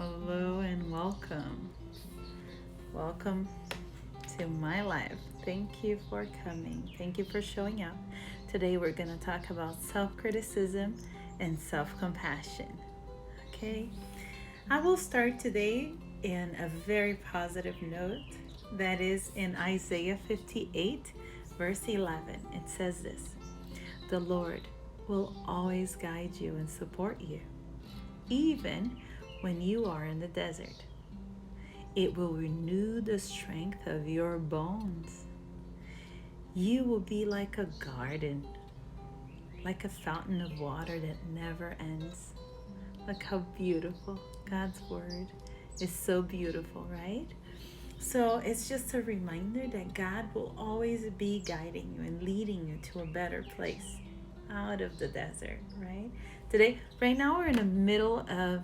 Hello and welcome. Welcome to my life. Thank you for coming. Thank you for showing up. Today we're going to talk about self criticism and self compassion. Okay? I will start today in a very positive note. That is in Isaiah 58, verse 11. It says this: The Lord will always guide you and support you, even when you are in the desert. It will renew the strength of your bones. You will be like a garden, like a fountain of water that never ends. Look how beautiful God's word is. So beautiful, right? So it's just a reminder that God will always be guiding you and leading you to a better place out of the desert, right? Right now, we're in the middle of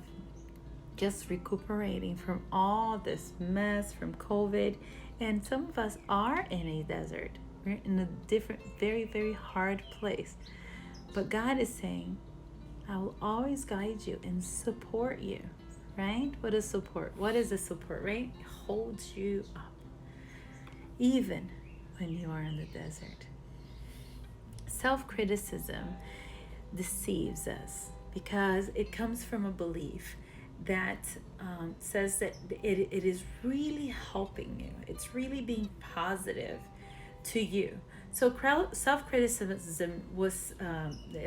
just recuperating from all this mess from COVID. And some of us are in a desert. We're in a different, very, very hard place. But God is saying, I will always guide you and support you, right? What is support? What is the support, right? It holds you up, even when you are in the desert. Self-criticism deceives us because it comes from a belief that says that it is really helping you. It's really being positive to you. So self-criticism was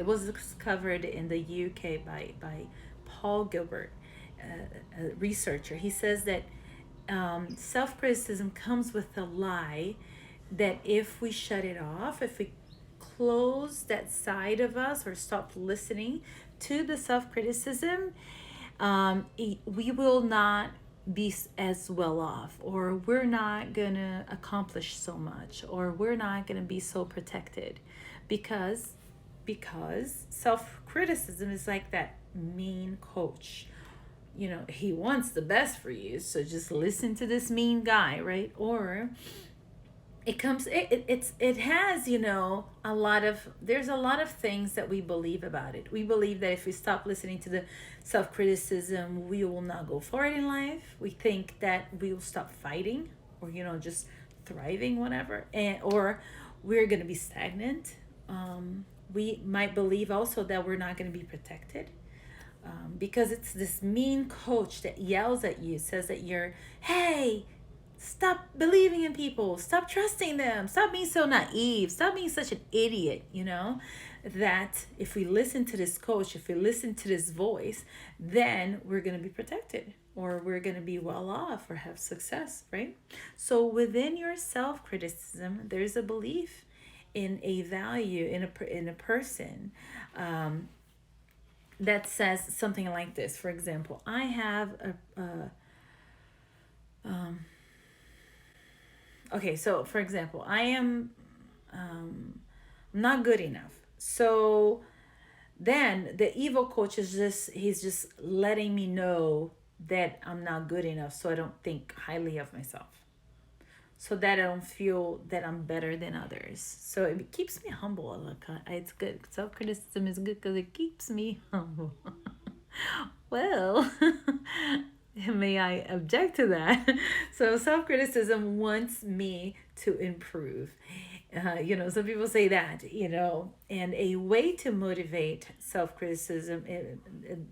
discovered in the UK by Paul Gilbert, a researcher. He says that self-criticism comes with a lie that if we shut it off, if we close that side of us or stop listening to the self-criticism, we will not be as well off, or we're not gonna accomplish so much, or we're not gonna be so protected, because self-criticism is like that mean coach. He wants the best for you, so just listen to this mean guy, right? Or it has there's a lot of things that we believe about it. We believe that if we stop listening to the self-criticism, we will not go forward in life. We think that we will stop fighting, or just thriving, whatever, or we're going to be stagnant. We might believe also that we're not going to be protected, because it's this mean coach that yells at you, says that hey, stop believing in people. Stop trusting them. Stop being so naive. Stop being such an idiot, that if we listen to this coach, if we listen to this voice, then we're going to be protected, or we're going to be well off, or have success, right? So within your self-criticism, there's a belief in a value in a person, that says something like this. For example, I have okay, so for example, I am not good enough. So then the evil coach he's just letting me know that I'm not good enough, so I don't think highly of myself, so that I don't feel that I'm better than others. So it keeps me humble. It's good. Self-criticism is good because it keeps me humble. Well, may I object to that? So self-criticism wants me to improve. Some people say that, and a way to motivate self-criticism,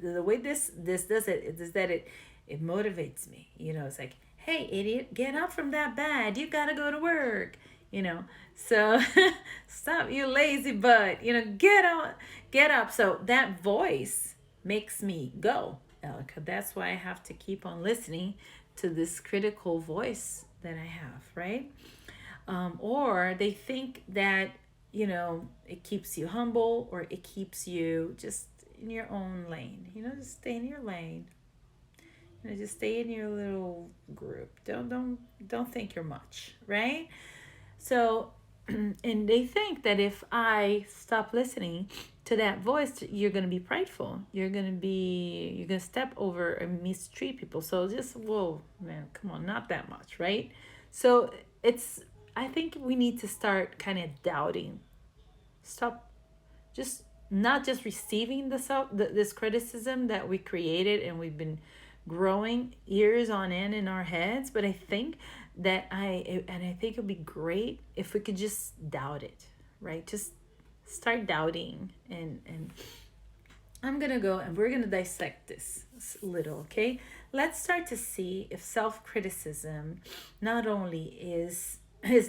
the way this does it is that it motivates me. It's like, hey, idiot, get up from that bed. You got to go to work. So stop, you lazy butt. Get up. So that voice makes me go. That's why I have to keep on listening to this critical voice that I have, right? Or they think that, it keeps you humble, or it keeps you just in your own lane. Just stay in your lane. Just stay in your little group. Don't think you're much, right? So, and they think that if I stop listening to that voice, you're going to be prideful. You're going to step over and mistreat people. So just, whoa, man, come on, not that much, right? So I think we need to start kind of doubting. Stop just not just receiving this criticism that we created and we've been growing years on end in our heads, but I think I think it'd be great if we could just doubt it, right? Just start doubting, and I'm gonna go and we're gonna dissect this a little, okay? Let's start to see if self-criticism not only is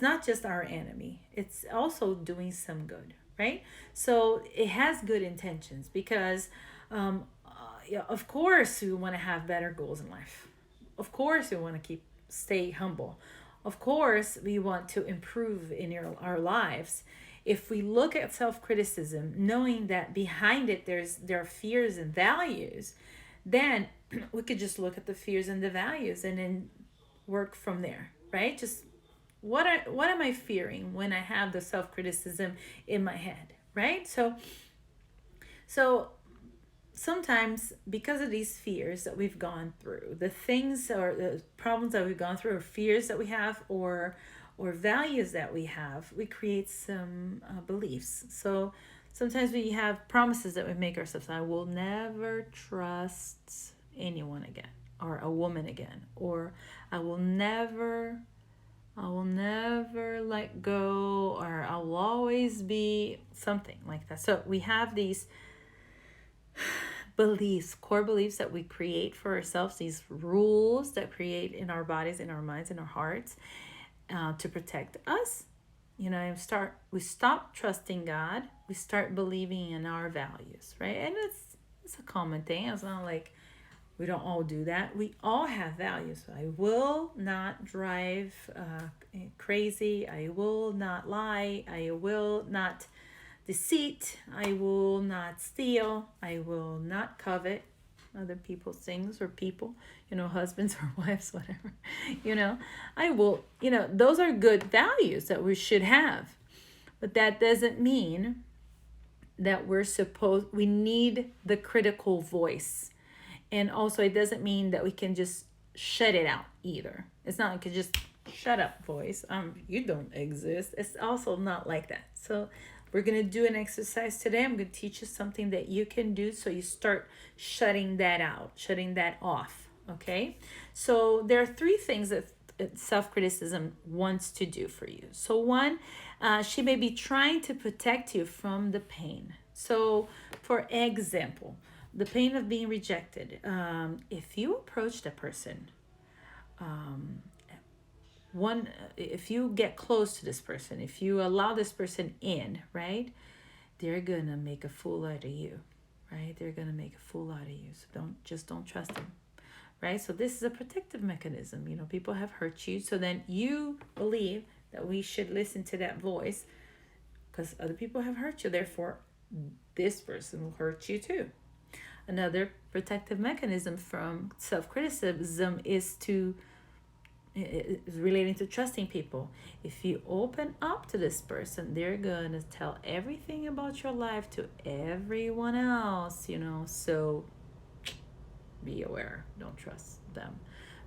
not just our enemy, it's also doing some good, right? So it has good intentions because yeah, of course we want to have better goals in life. Of course we want to stay humble. Of course we want to improve in our lives. If we look at self-criticism knowing that behind it there are fears and values, then we could just look at the fears and the values and then work from there, right? Just what am I fearing when I have the self-criticism in my head, right? So sometimes because of these fears that we've gone through, the things or the problems that we've gone through, or fears that we have, or values that we have, we create some beliefs. So sometimes we have promises that we make ourselves. I will never trust anyone again, or a woman again, or I will never let go, or I will always be something like that. So we have these beliefs, core beliefs that we create for ourselves, these rules that create in our bodies, in our minds, in our hearts, to protect us. We stop trusting God. We start believing in our values, right? And it's a common thing. It's not like we don't all do that. We all have values. I will not drive crazy. I will not lie. I will not deceit. I will not steal. I will not covet other people's things or people, husbands or wives, whatever. I will, those are good values that we should have. But that doesn't mean that we need the critical voice. And also, it doesn't mean that we can just shut it out either. It's not like you just shut up, voice. You don't exist. It's also not like that. So we're going to do an exercise today. I'm going to teach you something that you can do so you start shutting that out, shutting that off. Okay? So there are 3 things that self-criticism wants to do for you. So one, she may be trying to protect you from the pain. So for example, the pain of being rejected. If you approach the person, if you get close to this person, if you allow this person in, right, they're gonna make a fool out of you, right? They're gonna make a fool out of you. So don't trust them, right? So this is a protective mechanism. People have hurt you, so then you believe that we should listen to that voice because other people have hurt you. Therefore, this person will hurt you too. Another protective mechanism from self-criticism is relating to trusting people. If you open up to this person, they're going to tell everything about your life to everyone else, so be aware. Don't trust them,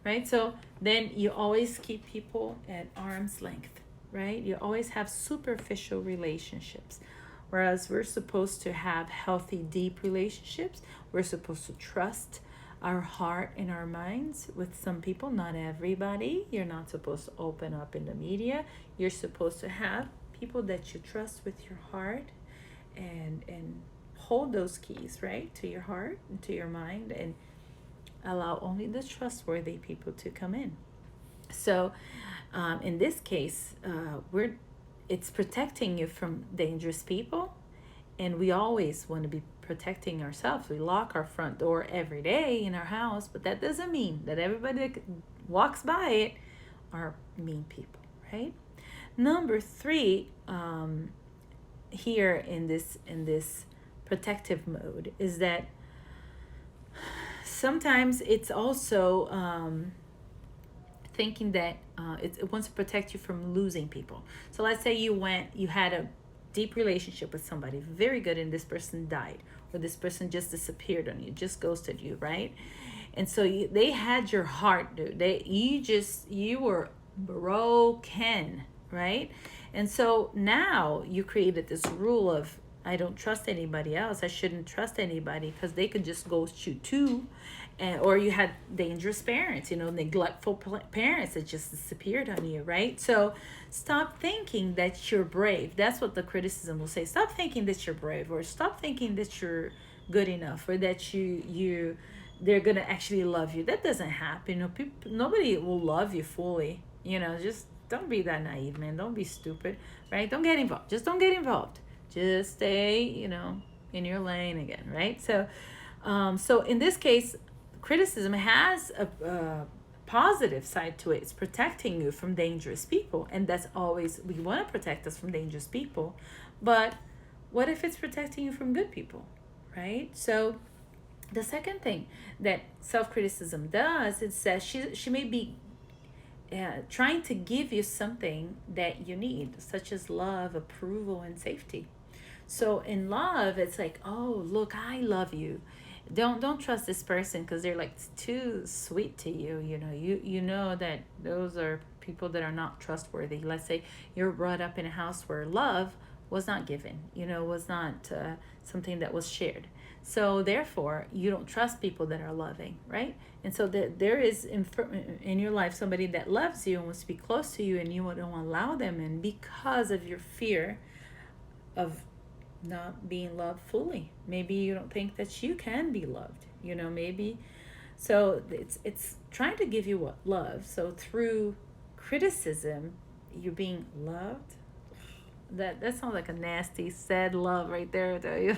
right? So then you always keep people at arm's length, right? You always have superficial relationships. Whereas we're supposed to have healthy, deep relationships. We're supposed to trust our heart and our minds with some people, not everybody. You're not supposed to open up in the media. You're supposed to have people that you trust with your heart and hold those keys, right, to your heart and to your mind, and allow only the trustworthy people to come in. So in this case, it's protecting you from dangerous people, and we always want to be protecting ourselves. We lock our front door every day in our house, but that doesn't mean that everybody that walks by it are mean people, right? Number 3, here in this protective mode, is that sometimes it's also thinking that it wants to protect you from losing people. So let's say you had a deep relationship with somebody, very good, and this person died, or this person just disappeared on you, just ghosted you, right? And so they had your heart, dude. You were broken, right? And so now you created this rule of, I don't trust anybody else. I shouldn't trust anybody because they could just ghost you too. or you had dangerous parents, neglectful parents that just disappeared on you, right? So stop thinking that you're brave. That's what the criticism will say. Stop thinking that you're brave, or stop thinking that you're good enough, or that they're gonna actually love you. That doesn't happen. Nobody will love you fully. Just don't be that naive, man. Don't be stupid, right? Don't get involved. Just don't get involved. Just stay, in your lane again, right? So in this case, criticism has a positive side to it. It's protecting you from dangerous people, and that's always, we want to protect us from dangerous people. But what if it's protecting you from good people, right? So the second thing that self-criticism does is that she may be trying to give you something that you need, such as love, approval, and safety. So in love, it's like, oh, look, I love you. Don't trust this person because they're like too sweet to you. You know that those are people that are not trustworthy. Let's say you're brought up in a house where love was not given, was not something that was shared. So therefore, you don't trust people that are loving, right? And so there is in your life somebody that loves you and wants to be close to you, and you don't allow them in because of your fear of not being loved fully. Maybe you don't think that you can be loved, maybe. So it's trying to give you what? Love. So through criticism, you're being loved. That sounds like a nasty, sad love right there, I tell you.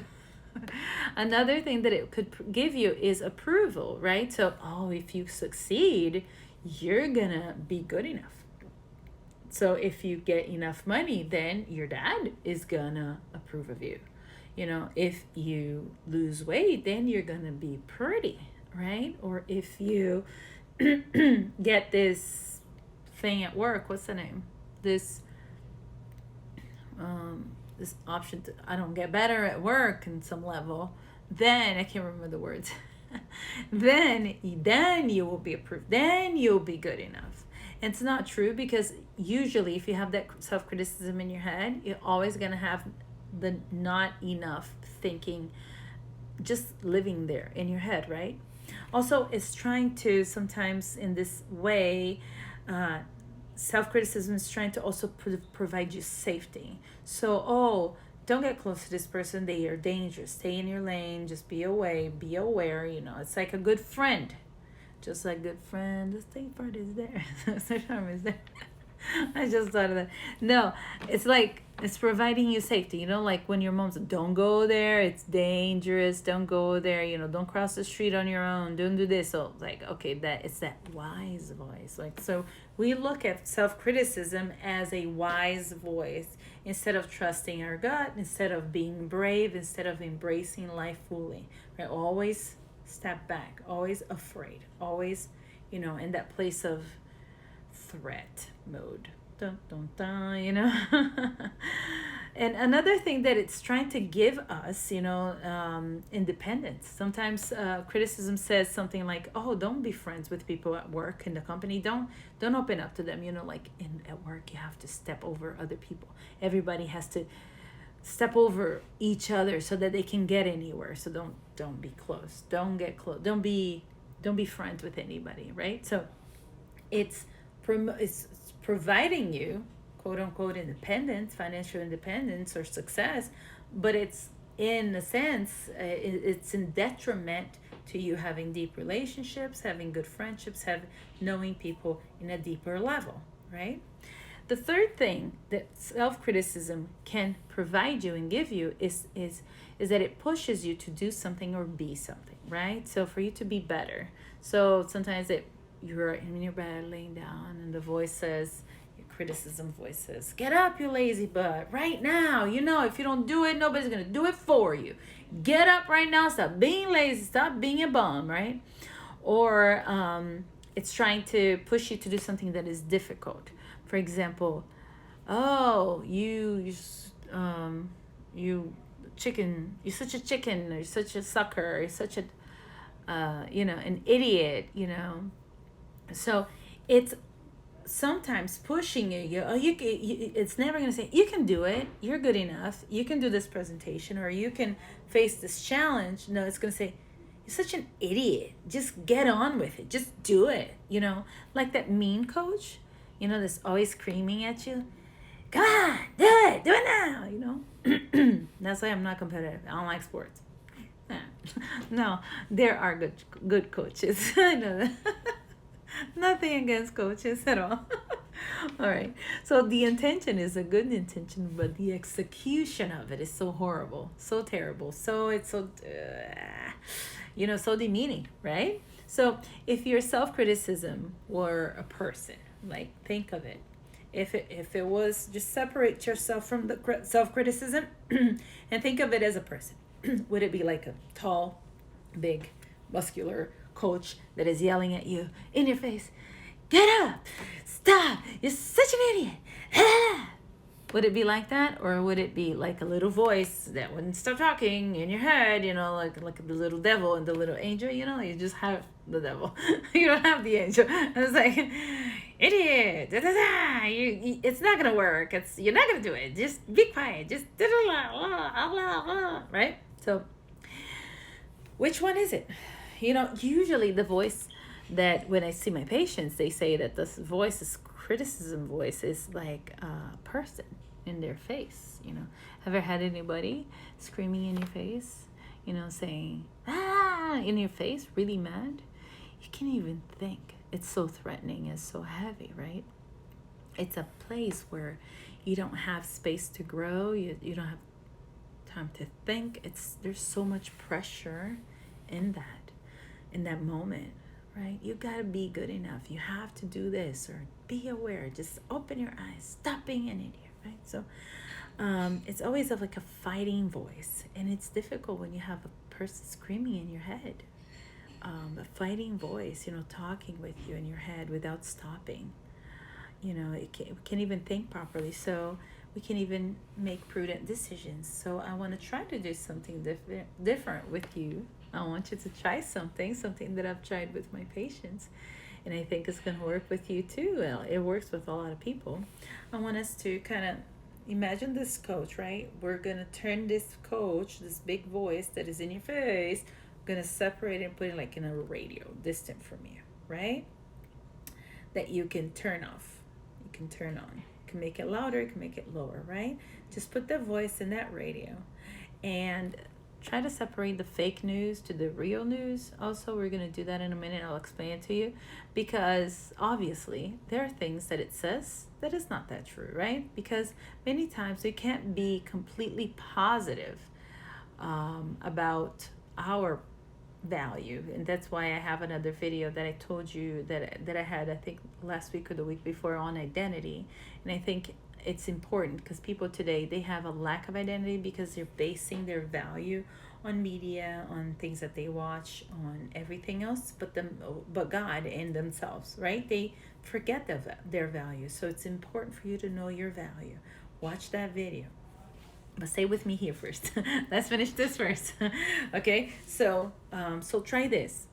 Another thing that it could give you is approval, right? So, if you succeed, you're gonna be good enough. So if you get enough money, then your dad is gonna approve of you. If you lose weight, then you're gonna be pretty, right? Or if you get this thing at work, what's the name? This option to, I don't get better at work in some level, then I can't remember the words. then you will be approved. Then you'll be good enough. And it's not true, because usually if you have that self-criticism in your head, you're always going to have the not enough thinking just living there in your head, right? Also, it's trying to sometimes in this way, self-criticism is trying to also provide you safety. So, don't get close to this person. They are dangerous. Stay in your lane. Just be aware. It's like a good friend. Just like good friend, the state part is there. The charm is there. I just thought of that. No, it's like it's providing you safety. Like when your mom said, "Don't go there. It's dangerous. Don't go there. Don't cross the street on your own. Don't do this." So like, okay, it's that wise voice. Like, so we look at self-criticism as a wise voice instead of trusting our gut, instead of being brave, instead of embracing life fully. Right? Always step back. Always afraid. Always, in that place of threat mode. Dun, dun, dun, And another thing that it's trying to give us, independence. Sometimes criticism says something like, "Oh, don't be friends with people at work in the company. Don't open up to them." Like at work, you have to step over other people. Everybody has to step over each other so that they can get anywhere. So don't be close. Don't get close. Don't be friends with anybody, right? So it's providing you, quote unquote, independence, financial independence or success, but it's in a sense, it's in detriment to you having deep relationships, having good friendships, knowing people in a deeper level, right? The third thing that self-criticism can provide you and give you is that it pushes you to do something or be something, right? So for you to be better. So sometimes you're in your bed laying down and the voice says, your criticism voice says, "Get up, you lazy butt, right now. If you don't do it, nobody's going to do it for you. Get up right now. Stop being lazy. Stop being a bum," right? Or it's trying to push you to do something that is difficult. For example, "Oh, you chicken, you're such a chicken, or you're such a sucker, or you're such a, an idiot, So it's sometimes pushing you. It's never going to say, "You can do it. You're good enough. You can do this presentation, or you can face this challenge." No, it's going to say, You're such an idiot. Just get on with it. Just do it. Like that mean coach, that's always screaming at you. Come on, do it now. That's why I'm not competitive. I don't like sports. No, there are good coaches. I know that. Nothing against coaches at all. All right. So the intention is a good intention, but the execution of it is so horrible, so terrible. So it's so, so demeaning, right? So if your self-criticism were a person, like think of it. If it was, just separate yourself from the self-criticism and think of it as a person. Would it be like a tall, big, muscular coach that is yelling at you in your face? Get up! Stop! You're such an idiot! Ah! Would it be like that? Or would it be like a little voice that wouldn't stop talking in your head, like the little devil and the little angel, you just have the devil. You don't have the angel. It's like, idiot! Da, da, da. It's not going to work. You're not going to do it. Just be quiet. Just da, da, da, blah, blah, right? So, which one is it? Usually the voice that when I see my patients, they say that this voice, this criticism voice, is like a person in their face. Ever had anybody screaming in your face, saying, in your face, really mad? You can't even think. It's so threatening and so heavy, right? It's a place where you don't have space to grow. You don't have time to think. There's so much pressure in that moment, right? You gotta be good enough. You have to do this, or be aware. Just open your eyes. Stop being an idiot, right? So it's always like a fighting voice, and it's difficult when you have a person screaming in your head. A fighting voice, talking with you in your head without stopping. We can't even think properly, so we can even make prudent decisions. So I want to try to do something different with you. I want you to try something that I've tried with my patients, and I think it's going to work with you too. Well, it works with a lot of people. I want us to kind of imagine this coach, right? We're going to turn this coach, this big voice that is in your face, we're going to separate it and put it like in a radio, distant from you, right? That you can turn off, you can turn on. You can make it louder, you can make it lower, right? Just put the voice in that radio and try to separate the fake news to the real news. Also, we're going to do that in a minute. I'll explain it to you, because obviously there are things that it says that is not that true, right? Because many times we can't be completely positive about our value, and that's why I have another video that I told you that I had, I think last week or the week before, on identity. And I think it's important because people today, they have a lack of identity because they're basing their value on media, on things that they watch, on everything else but God and themselves, right? They forget their value. So it's important for you to know your value. Watch that video. But stay with me here first. Let's finish this first. Okay, so try this.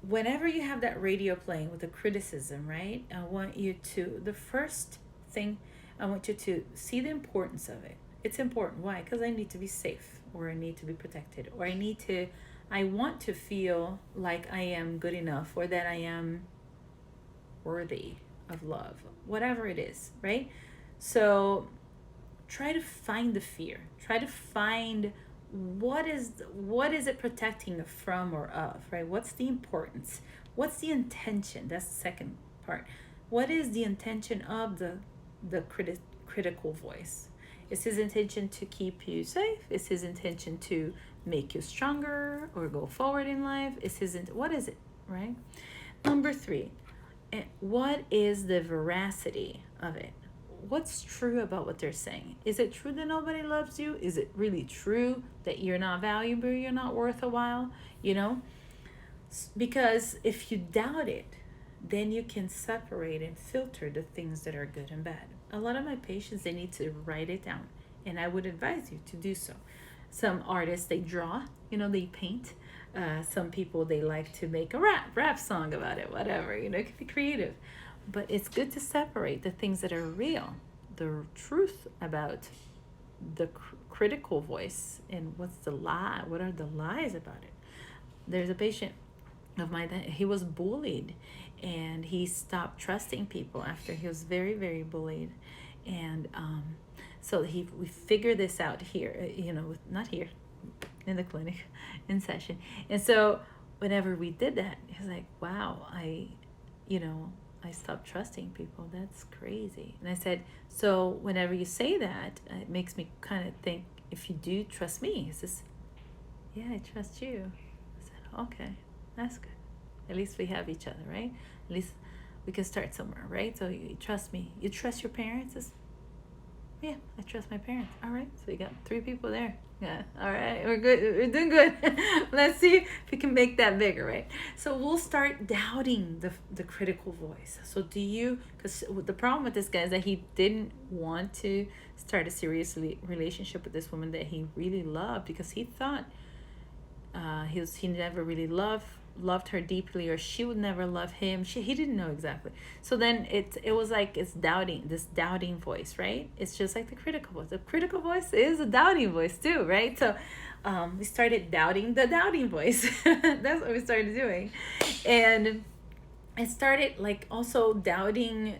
Whenever you have that radio playing with a criticism, right? The first thing, I want you to see the importance of it. It's important. Why? Because I need to be safe, or I need to be protected, or I want to feel like I am good enough, or that I am worthy of love, whatever it is, right? So try to find the fear. Try to find what is it protecting from or of, right? What's the importance? What's the intention? That's the second part. What is the intention of the critical voice? Is his intention to keep you safe? Is his intention to make you stronger or go forward in life? What is it, right? Number 3, what is the veracity of it? What's true about what they're saying? Is it true that nobody loves you? Is it really true that you're not valuable, you're not worth a while? Because if you doubt it, then you can separate and filter the things that are good and bad. A lot of my patients, they need to write it down, and I would advise you to do so. Some artists, they draw, they paint. Some people, they like to make a rap song about it, whatever, it could be creative. But it's good to separate the things that are real, the truth about the critical voice, and what's the lie, what are the lies about it. There's a patient of mine that he was bullied, and he stopped trusting people after he was very, very bullied. And so we figured this out here, not here, in the clinic, in session. And so whenever we did that, he was like, wow, you know, I stopped trusting people. That's crazy. And I said, so whenever you say that, it makes me kind of think, if you do trust me, he says, yeah, I trust you. I said, okay, that's good. At least we have each other, right? At least we can start somewhere, right? So you trust me. You trust your parents? It's, yeah, I trust my parents. All right, so you got 3 people there. Yeah, all right, we're good. We're doing good. Let's see if we can make that bigger, right? So we'll start doubting the critical voice. So do you, because the problem with this guy is that he didn't want to start a serious relationship with this woman that he really loved, because he thought he never really loved her deeply, or she would never love him. He didn't know exactly. So then it was like, it's this doubting voice, right? It's just like the critical voice. The critical voice is a doubting voice too, right? So we started doubting the doubting voice. That's what we started doing. And I started like also doubting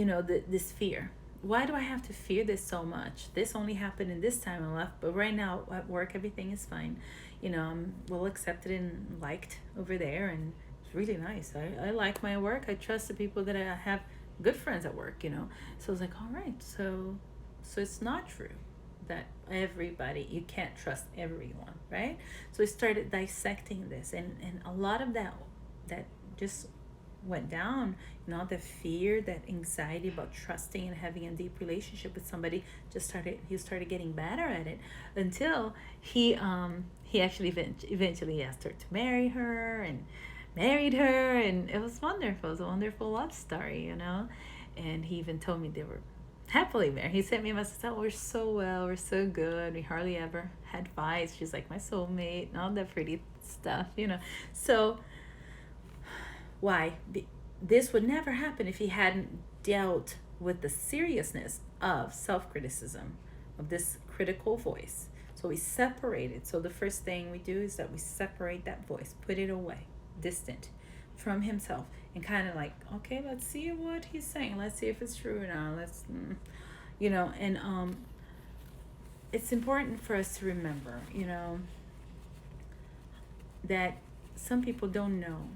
this fear. Why do I have to fear this so much? This only happened in this time in life, but right now at work everything is fine. I'm well accepted and liked over there, and it's really nice. I like my work. I trust the people that I have, good friends at work. So I was like, all right, so it's not true that you can't trust everyone, right? So I started dissecting this, and a lot of that just went down. The fear, that anxiety about trusting and having a deep relationship with somebody, he started getting better at it, until he actually eventually asked her to marry her, and married her, and it was wonderful. It was a wonderful love story, and he even told me they were happily married. He sent me a message, oh, we're so well, we're so good, we hardly ever had fights, she's like my soulmate, and all that pretty stuff. So why? This would never happen if he hadn't dealt with the seriousness of self-criticism, of this critical voice. So we separate it. So the first thing we do is that we separate that voice, put it away, distant from himself, and kind of like, okay, let's see what he's saying. Let's see if it's true or not. And it's important for us to remember, that some people don't know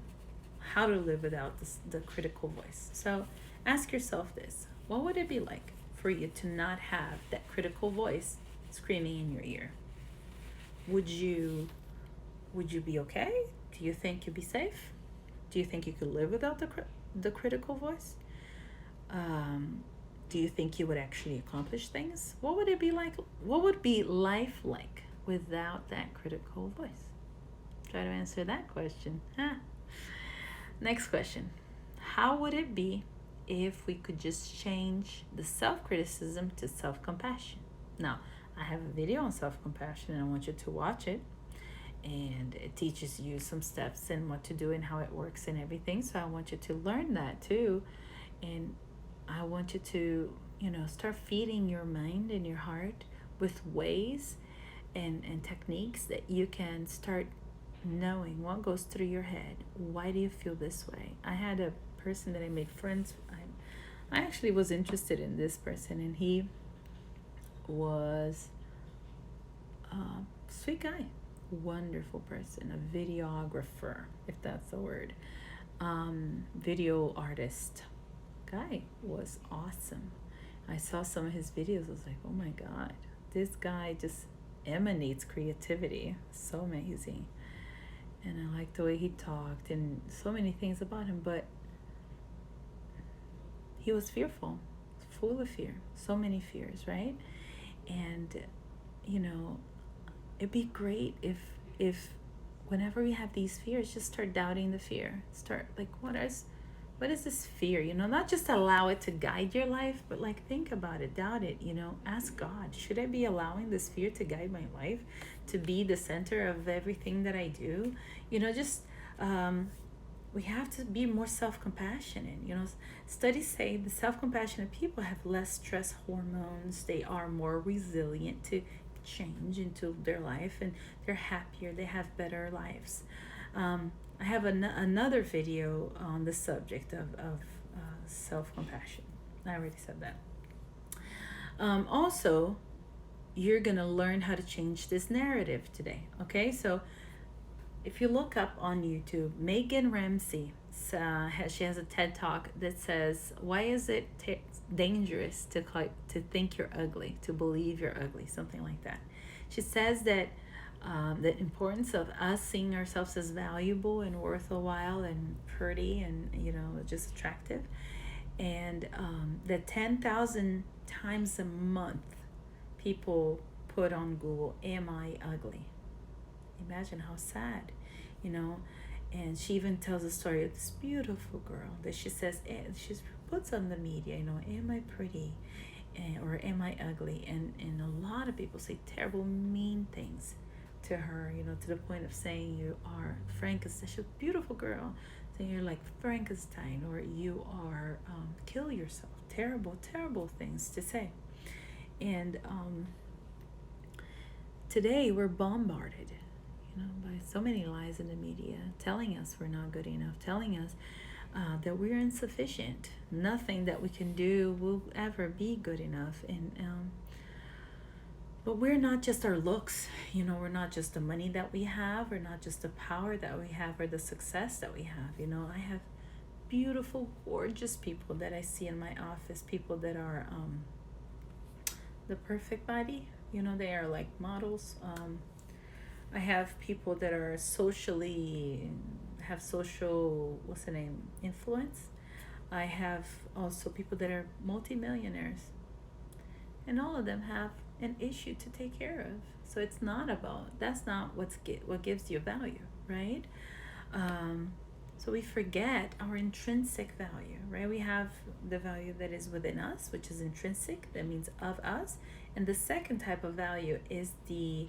how to live without the critical voice. So ask yourself this: what would it be like for you to not have that critical voice screaming in your ear? Would you be okay? Do you think you'd be safe? Do you think you could live without the critical voice? Do you think you would actually accomplish things? What would it be like? What would be life like without that critical voice? Try to answer that question. Next question. How would it be if we could just change the self-criticism to self-compassion? Now, I have a video on self-compassion, and I want you to watch it. And it teaches you some steps and what to do and how it works and everything. So I want you to learn that too. And I want you to, start feeding your mind and your heart with ways and techniques that you can start knowing what goes through your head. Why do you feel this way? I had a person that I made friends with. I actually was interested in this person, and he was a sweet guy, wonderful person, a videographer, if that's the word, video artist. Guy was awesome. I saw some of his videos. I was like, oh my God, this guy just emanates creativity. So amazing. And I liked the way he talked and so many things about him, but he was fearful, full of fear, so many fears, right? And it'd be great if whenever we have these fears, just start doubting the fear. Start like, what is this fear? Not just allow it to guide your life, but like think about it, doubt it, ask God, should I be allowing this fear to guide my life, to be the center of everything that I do? We have to be more self-compassionate. Studies say the self-compassionate people have less stress hormones. They are more resilient to change into their life, and they're happier, they have better lives. I have another video on the subject of self-compassion. I already said that. Also, you're going to learn how to change this narrative today. Okay, so if you look up on YouTube, Megan Ramsey, she has a TED Talk that says, why is it dangerous to think you're ugly, to believe you're ugly, something like that. She says that the importance of us seeing ourselves as valuable and worthwhile and pretty and, just attractive. And that 10,000 times a month people put on Google, am I ugly? Imagine how sad, And she even tells a story of this beautiful girl that she says, she puts on the media, am I pretty? Or am I ugly? And a lot of people say terrible, mean things to her, to the point of saying you are Frankenstein. She's a beautiful girl, saying you're like Frankenstein, or you are kill yourself. Terrible, terrible things to say. And today we're bombarded, by so many lies in the media, telling us we're not good enough, telling us that we're insufficient. Nothing that we can do will ever be good enough. And but we're not just our looks, we're not just the money that we have, we're not just the power that we have or the success that we have. I have beautiful, gorgeous people that I see in my office, people that are the perfect body, they are like models. I have people that are have social, influence. I have also people that are multimillionaires, and all of them have an issue to take care of. So it's not about, that's not what gives you value, right? So we forget our intrinsic value, right? We have the value that is within us, which is intrinsic, that means of us. And the second type of value is the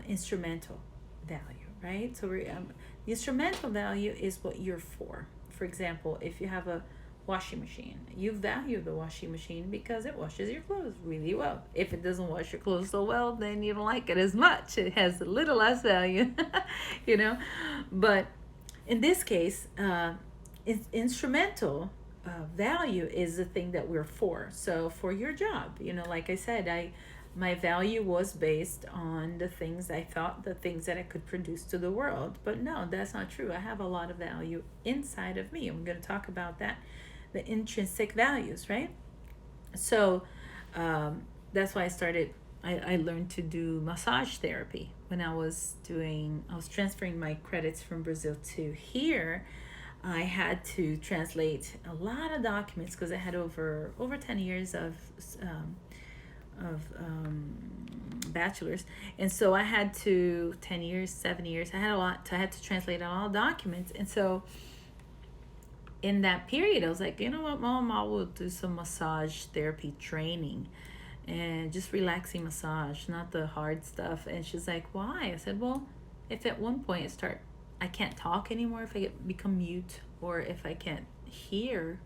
instrumental value, right? So the instrumental value is what you're for. For example, if you have a washing machine, you value the washing machine because it washes your clothes really well. If it doesn't wash your clothes so well, then you don't like it as much. It has a little less value, But in this case, instrumental value is the thing that we're for. So for your job, like I said, my value was based on the things I thought, the things that I could produce to the world. But no, that's not true. I have a lot of value inside of me. I'm going to talk about that, the intrinsic values, right? So that's why I learned to do massage therapy when I was transferring my credits from Brazil to here. I had to translate a lot of documents because I had over 10 years of bachelor's, and so I had to 10 years 7 years, I had to translate all documents. And so in that period I was like, you know what, Mom, I will do some massage therapy training and just relaxing massage, not the hard stuff. And she's like, why? I said, well, if at one point I can't talk anymore, if I become mute, or if I can't hear,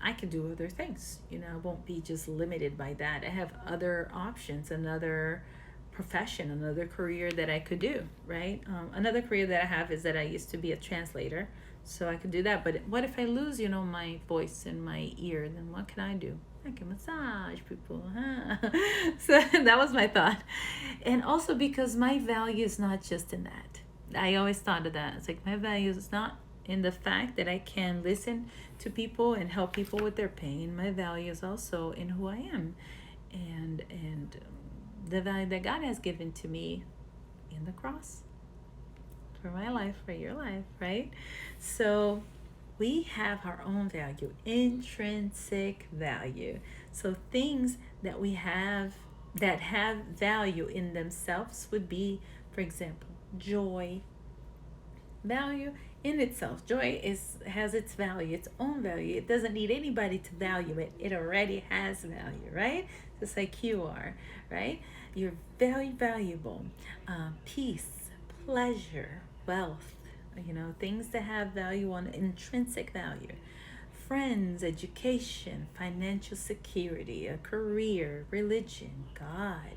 I can do other things. I won't be just limited by that. I have other options, another profession, another career that I could do, right? Another career that I have is that I used to be a translator, so I could do that. But what if I lose, my voice and my ear? Then what can I do? I can massage people, huh? So that was my thought. And also because my value is not just in that. I always thought of that. It's like my value is not in the fact that I can listen to people and help people with their pain. My value is also in who I am, and the value that God has given to me in the cross for my life, for your life, right? So we have our own value, intrinsic value. So things that we have that have value in themselves would be, for example, joy. Value in itself. Joy has its value, its own value. It doesn't need anybody to value it. It already has value, right? Just like you are, right? You're very valuable. Peace, pleasure, wealth, things that have value on intrinsic value. Friends, education, financial security, a career, religion, God,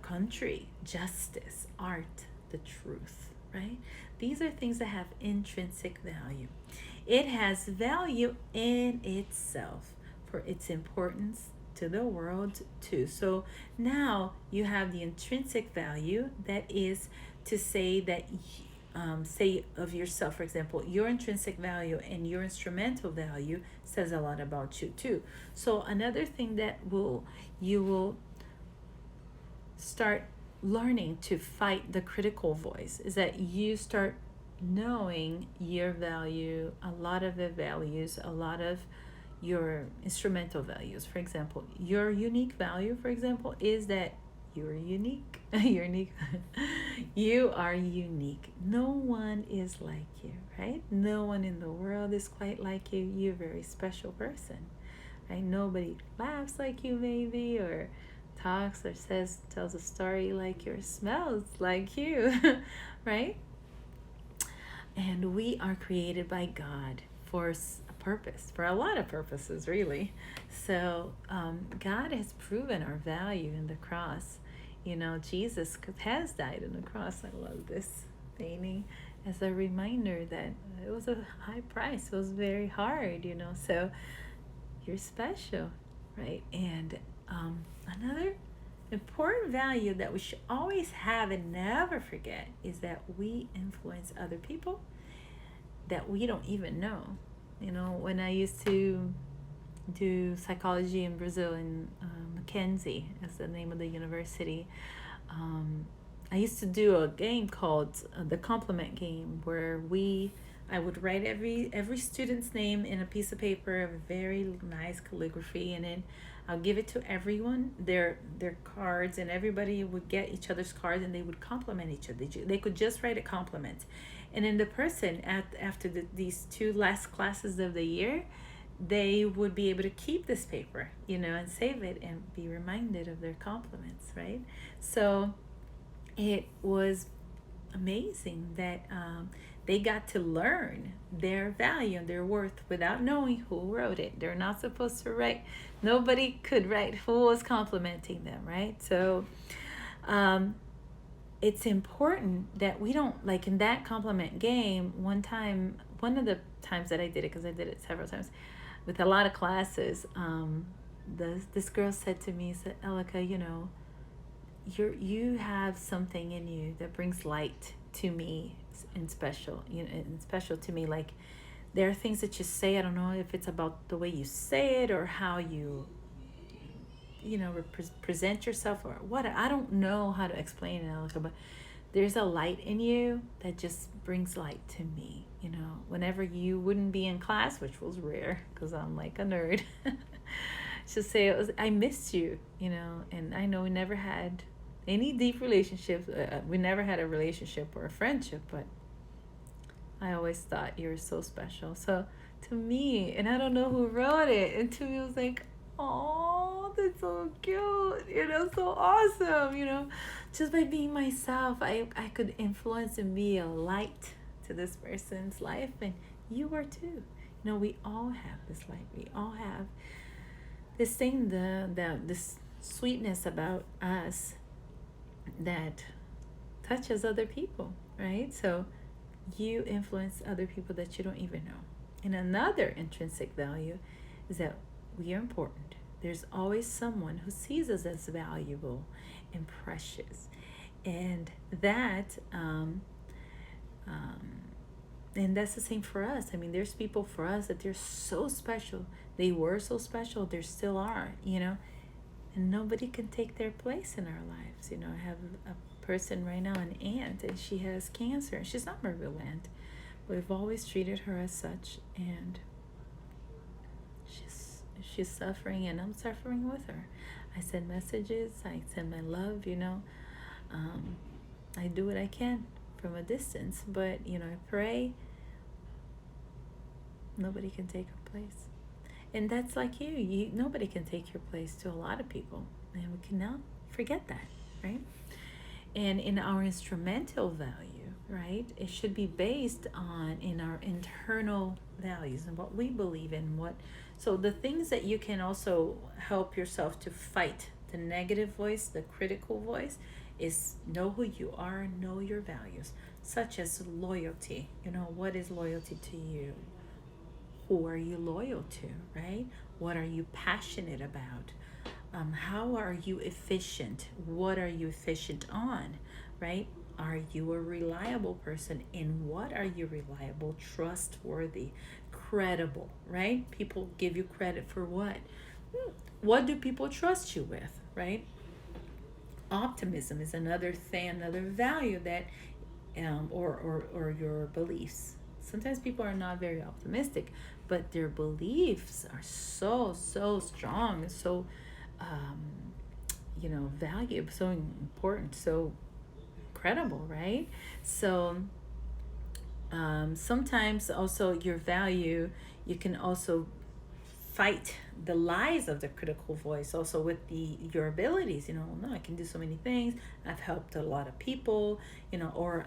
country, justice, art, the truth, right? These are things that have intrinsic value. It has value in itself for its importance to the world too. So now you have the intrinsic value, that is to say that say of yourself, for example, your intrinsic value and your instrumental value says a lot about you too. So another thing that you will start learning to fight the critical voice is that you start knowing your value, a lot of the values, a lot of your instrumental values. For example, your unique value, for example, is that you're unique. You're unique. You are unique. No one is like you, right? No one in the world is quite like you. You're a very special person, right? Nobody laughs like you, maybe, or talks or tells a story like you, or smells like you, right? And we are created by God for a purpose, for a lot of purposes, really. So God has proven our value in the cross. You know, Jesus has died on the cross. I love this painting as a reminder that it was a high price. It was very hard, you know. So you're special, right? And another important value that we should always have and never forget is that we influence other people that we don't even know. You know, when I used to do psychology in Brazil, in Mackenzie is the name of the university, I used to do a game called the compliment game, where I would write every student's name in a piece of paper of very nice calligraphy, and then I'll give it to everyone, their cards, and everybody would get each other's cards, and they would compliment each other. They could just write a compliment, and then the person after these two last classes of the year, they would be able to keep this paper, you know, and save it and be reminded of their compliments, right? So it was amazing that they got to learn their value and their worth without knowing who wrote it. They're not supposed to write. Nobody could write who was complimenting them, right? So it's important that we don't, like in that compliment game, one of the times that I did it, because I did it several times with a lot of classes, this girl said to me, said, Elika, you know, you have something in you that brings light to me and special, you know, and special to me. Like, there are things that you say, I don't know if it's about the way you say it or how you know, present yourself or what. I don't know how to explain it, Elika, but there's a light in you that just brings light to me, you know. Whenever you wouldn't be in class, which was rare because I'm like a nerd, she'll say, I missed you, you know. And I know we never had any deep relationships. We never had a relationship or a friendship, but I always thought you were so special. So to me, and I don't know who wrote it, and to me it was like, oh, that's so cute, you know, so awesome, you know. Just by being myself, I could influence and be a light to this person's life, and you were too. You know, we all have this light. We all have this thing, this sweetness about us that touches other people, right? So you influence other people that you don't even know. And another intrinsic value is that we are important. There's always someone who sees us as valuable and precious, and that and that's the same for us. I mean, there's people for us that they're so special. They were so special. They still are, you know, and nobody can take their place in our lives. You know, I have a person right now, an aunt, and she has cancer, and she's not my real aunt, but we've always treated her as such, and she's suffering, and I'm suffering with her. I send messages, I send my love, you know. I do what I can from a distance, but, you know, I pray. Nobody can take her place. And that's like you. Nobody can take your place to a lot of people. And we cannot forget that, right? And in our instrumental value, right, it should be based on in our internal values and what we believe in. So the things that you can also help yourself to fight The negative voice, the critical voice, is know who you are, know your values, such as loyalty. What is loyalty to you? Who are you loyal to, right? What are you passionate about? How are you efficient? What are you efficient on, right? Are you a reliable person? In what are you reliable, trustworthy, credible, right? People give you credit for what? What do people trust you with, right? Optimism is another thing, another value that, or your beliefs. Sometimes people are not very optimistic, but their beliefs are so strong, so um, valuable, so important, so credible, right? So sometimes also your value, you can also fight the lies of the critical voice also with your abilities. No, I can do so many things, I've helped a lot of people, or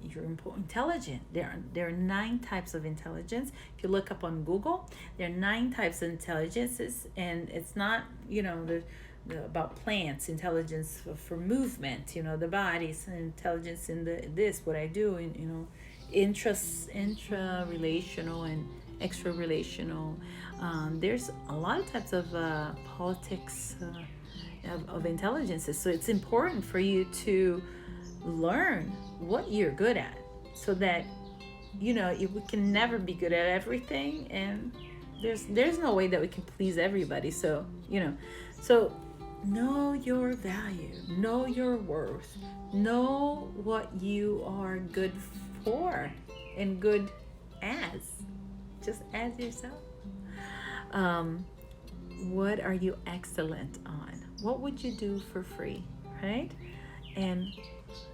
you're intelligent. There are 9 types of intelligence. If you look up on Google, there are 9 types of intelligences, and it's not about plants intelligence for movement, the body's intelligence in this what I do, and intra relational and extra relational. There's a lot of types of politics of intelligences. So it's important for you to learn what you're good at, so that we can never be good at everything, and there's no way that we can please everybody. So so know your value, know your worth, know what you are good for and good as, just as yourself. What are you excellent on? What would you do for free, right? And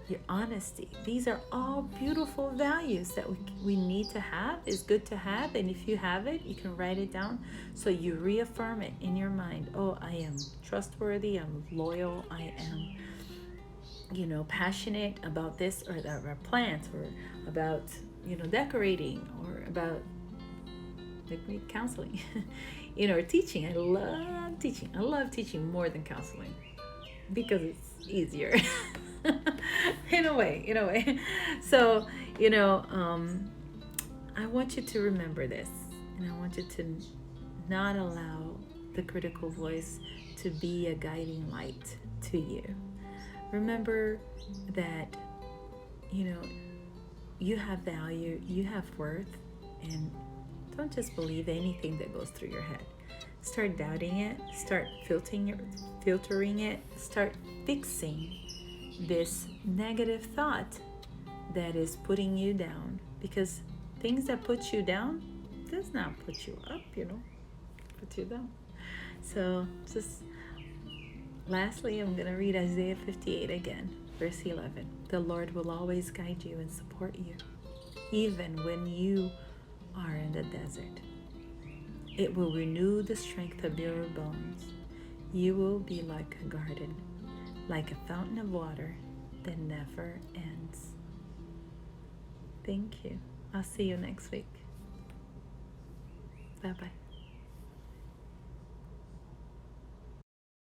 your honesty. These are all beautiful values that we need to have. Is good to have, and if you have it, you can write it down, so you reaffirm it in your mind. Oh, I am trustworthy, I'm loyal, I am passionate about this or that, or plants, or about decorating, or about counseling, or teaching. I love teaching. I love teaching more than counseling because it's easier. in a way. So I want you to remember this, and I want you to not allow the critical voice to be a guiding light to you. Remember that you have value, you have worth, and don't just believe anything that goes through your head. Start doubting it, start filtering it, start fixing this negative thought that is putting you down, because things that put you down does not put you up, put you down. So just lastly, I'm going to read Isaiah 58 again, verse 11. The Lord will always guide you and support you, even when you are in the desert. It will renew the strength of your bones. You will be like a garden, like a fountain of water that never ends. Thank you. I'll see you next week. Bye-bye.